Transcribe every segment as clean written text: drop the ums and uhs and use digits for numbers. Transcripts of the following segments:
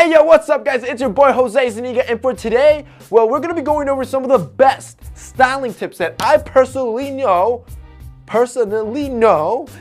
Hey yo, what's up guys? It's your boy Jose Zuniga, and for today, well, we're gonna be going over some of the best styling tips that I personally know,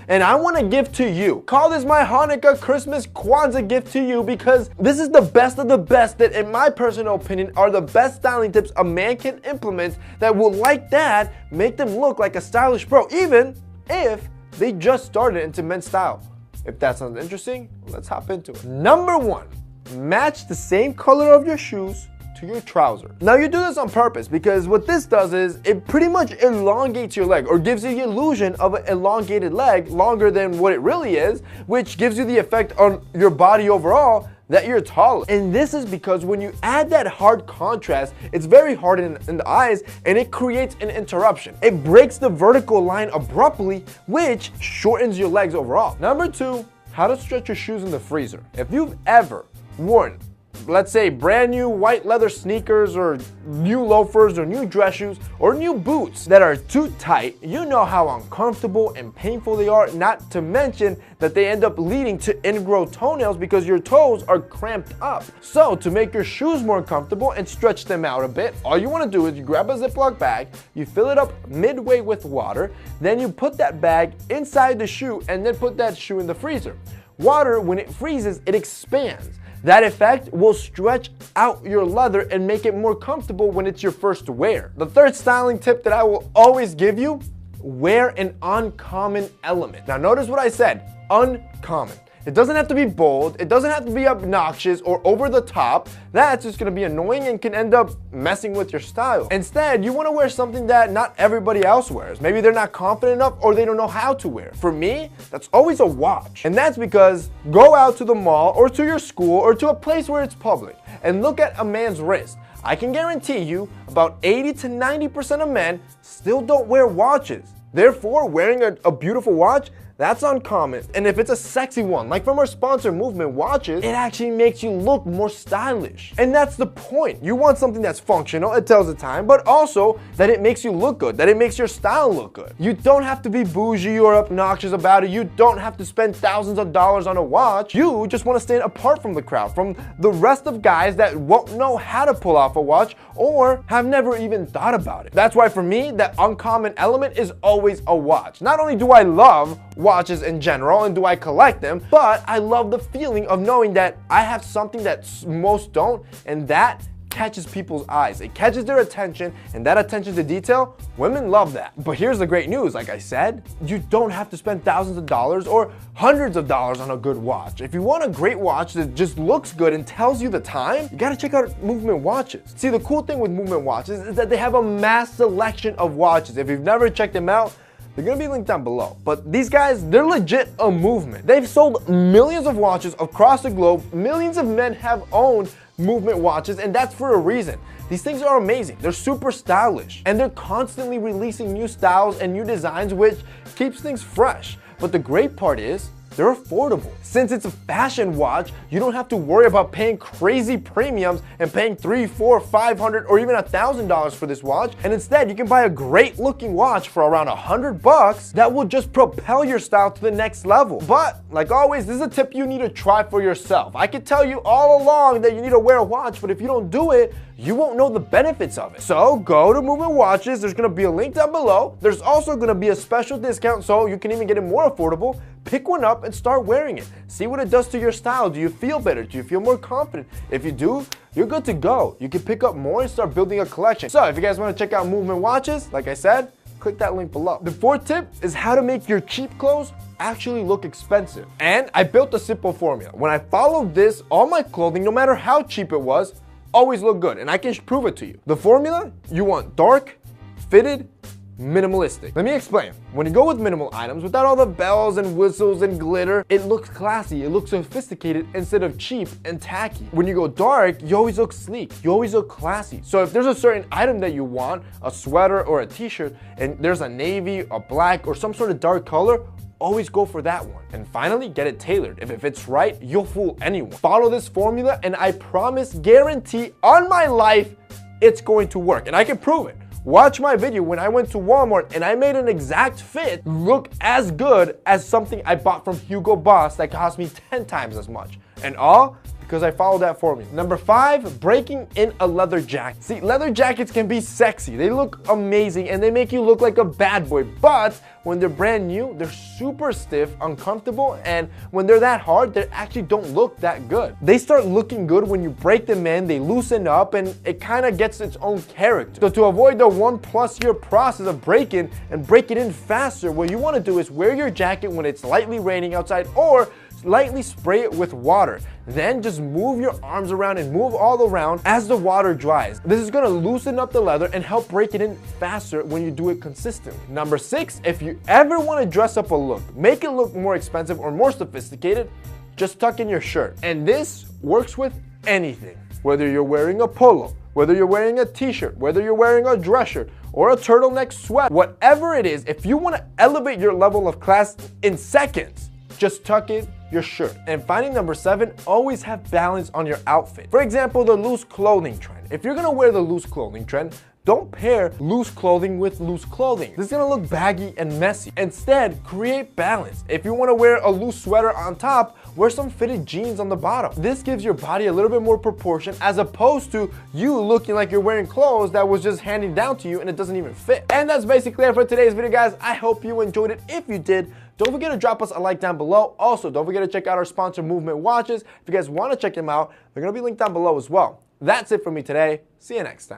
and I want to give to you. Call this my Hanukkah, Christmas, Kwanzaa gift to you, because this is the best of the best that, in my personal opinion, are the best styling tips a man can implement that will, like that, make them look like a stylish bro, even if they just started into men's style. If that sounds interesting, let's hop into it. Number one, match the same color of your shoes to your trousers. Now you do this on purpose because what this does is it pretty much elongates your leg, or gives you the illusion of an elongated leg longer than what it really is, which gives you the effect on your body overall that you're taller. And this is because when you add that hard contrast, it's very hard in the eyes, and it creates an interruption. It breaks the vertical line abruptly, which shortens your legs overall. Number two, how to stretch your shoes in the freezer. If you've ever worn, let's say, brand new white leather sneakers, or new loafers, or new dress shoes, or new boots that are too tight, you know how uncomfortable and painful they are, not to mention that they end up leading to ingrown toenails because your toes are cramped up. So to make your shoes more comfortable and stretch them out a bit, all you want to do is you grab a Ziploc bag, you fill it up midway with water, then you put that bag inside the shoe and then put that shoe in the freezer. Water, when it freezes, it expands. That effect will stretch out your leather and make it more comfortable when it's your first wear. The third styling tip that I will always give you, wear an uncommon element. Now notice what I said, uncommon. It doesn't have to be bold, it doesn't have to be obnoxious or over the top. That's just gonna be annoying and can end up messing with your style. Instead, you wanna wear something that not everybody else wears. Maybe they're not confident enough, or they don't know how to wear. For me, that's always a watch. And that's because go out to the mall or to your school or to a place where it's public and look at a man's wrist. I can guarantee you about 80 to 90% of men still don't wear watches. Therefore, wearing a beautiful watch, that's uncommon. And if it's a sexy one, like from our sponsor Movement Watches, it actually makes you look more stylish. And that's the point. You want something that's functional, it tells the time, but also that it makes you look good, that it makes your style look good. You don't have to be bougie or obnoxious about it. You don't have to spend thousands of dollars on a watch. You just want to stand apart from the crowd, from the rest of guys that won't know how to pull off a watch or have never even thought about it. That's why for me, that uncommon element is always a watch. Not only do I love watches in general and do I collect them, but I love the feeling of knowing that I have something that most don't, and that catches people's eyes. It catches their attention, and that attention to detail, women love that. But here's the great news, like I said, you don't have to spend thousands of dollars or hundreds of dollars on a good watch. If you want a great watch that just looks good and tells you the time, you gotta check out Movement Watches. See, the cool thing with Movement Watches is that they have a mass selection of watches. If you've never checked them out, they're gonna be linked down below. But these guys, they're legit a movement. They've sold millions of watches across the globe. Millions of men have owned Movement Watches, and that's for a reason. These things are amazing. They're super stylish, and they're constantly releasing new styles and new designs, which keeps things fresh. But the great part is, they're affordable. Since it's a fashion watch, you don't have to worry about paying crazy premiums and paying $300, $400, $500, or even $1,000 for this watch. And instead, you can buy a great looking watch for around $100 that will just propel your style to the next level. But like always, this is a tip you need to try for yourself. I could tell you all along that you need to wear a watch, but if you don't do it, you won't know the benefits of it. So go to Movement Watches. There's gonna be a link down below. There's also gonna be a special discount, so you can even get it more affordable. Pick one up and start wearing it. See what it does to your style. Do you feel better? Do you feel more confident? If you do, you're good to go. You can pick up more and start building a collection. So if you guys wanna check out Movement Watches, like I said, click that link below. The fourth tip is how to make your cheap clothes actually look expensive. And I built a simple formula. When I followed this, all my clothing, no matter how cheap it was, always look good, and I can prove it to you. The formula, you want dark, fitted, minimalistic. Let me explain. When you go with minimal items, without all the bells and whistles and glitter, it looks classy, it looks sophisticated instead of cheap and tacky. When you go dark, you always look sleek, you always look classy. So if there's a certain item that you want, a sweater or a t-shirt, and there's a navy, a black, or some sort of dark color, always go for that one. And finally, get it tailored. If it fits right, you'll fool anyone. Follow this formula, and I promise, guarantee on my life, it's going to work. And I can prove it. Watch my video when I went to Walmart and I made an exact fit look as good as something I bought from Hugo Boss that cost me 10 times as much. And all because I followed that formula. Number 5, breaking in a leather jacket. See, leather jackets can be sexy. They look amazing and they make you look like a bad boy, but when they're brand new, they're super stiff, uncomfortable, and when they're that hard, they actually don't look that good. They start looking good when you break them in, they loosen up, and it kind of gets its own character. So to avoid the 1+ year process of breaking and break it in faster, what you want to do is wear your jacket when it's lightly raining outside, or lightly spray it with water. Then just move your arms around and move all around as the water dries. This is gonna loosen up the leather and help break it in faster when you do it consistently. Number 6, if you ever wanna dress up a look, make it look more expensive or more sophisticated, just tuck in your shirt. And this works with anything. Whether you're wearing a polo, whether you're wearing a t-shirt, whether you're wearing a dress shirt, or a turtleneck sweat, whatever it is, if you wanna elevate your level of class in seconds, just tuck in your shirt. And finally, number 7, always have balance on your outfit. For example, the loose clothing trend. If you're gonna wear the loose clothing trend, don't pair loose clothing with loose clothing. This is gonna look baggy and messy. Instead, create balance. If you wanna wear a loose sweater on top, wear some fitted jeans on the bottom. This gives your body a little bit more proportion as opposed to you looking like you're wearing clothes that was just handed down to you and it doesn't even fit. And that's basically it for today's video, guys. I hope you enjoyed it. If you did, don't forget to drop us a like down below. Also, don't forget to check out our sponsor, Movement Watches. If you guys want to check them out, they're going to be linked down below as well. That's it for me today. See you next time.